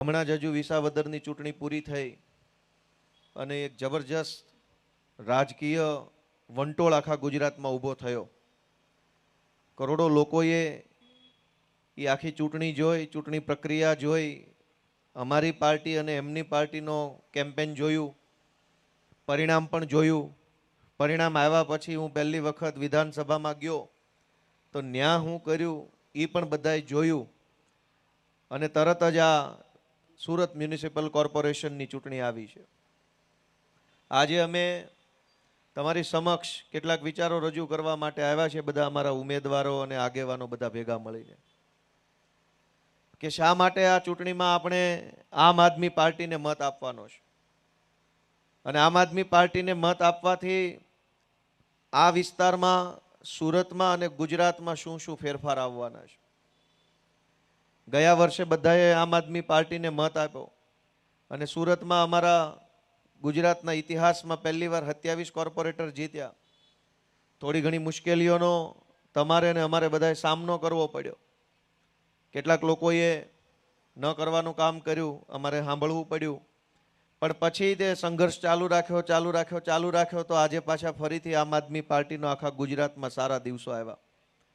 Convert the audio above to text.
હમણાં જ હજુ વિસાવદરની ચૂંટણી પૂરી થઈ અને એક જબરજસ્ત રાજકીય વંટોળ આખા ગુજરાતમાં ઊભો થયો. કરોડો લોકોએ એ આખી ચૂંટણી જોઈ, ચૂંટણી પ્રક્રિયા જોઈ, અમારી પાર્ટી અને એમની પાર્ટીનો કેમ્પેન જોયું, પરિણામ પણ જોયું. પરિણામ આવ્યા પછી હું પહેલી વખત વિધાનસભામાં ગયો તો ન્યા હું કર્યું એ પણ બધાએ જોયું. અને તરત જ આ સુરત મ્યુનિસિપલ કોર્પોરેશનની ચૂંટણી આવી છે. આજે અમે તમારી સમક્ષ કેટલાક વિચારો રજૂ કરવા માટે આવ્યા છે, બધા અમારા ઉમેદવારો અને આગેવાનો બધા ભેગા મળીને, કે શા માટે આ ચૂંટણીમાં આપણે આમ આદમી પાર્ટીને મત આપવાનો છે. અને આમ આદમી પાર્ટીને મત આપવાથી આ વિસ્તારમાં, સુરતમાં અને ગુજરાતમાં શું શું ફેરફાર આવવાના છે. ગયા વર્ષે બધાએ આમ આદમી પાર્ટીને મત આપ્યો અને સુરતમાં અમારા ગુજરાતના ઇતિહાસમાં પહેલીવાર 27 કોર્પોરેટર જીત્યા. થોડી ઘણી મુશ્કેલીઓનો તમારે અને અમારે બધાએ સામનો કરવો પડ્યો. કેટલાક લોકોએ ન કરવાનું કામ કર્યું, અમારે સાંભળવું પડ્યું, પણ પછી તે સંઘર્ષ ચાલુ રાખ્યો તો આજે પાછા ફરીથી આમ આદમી પાર્ટીનો આખા ગુજરાતમાં સારા દિવસો આવ્યા.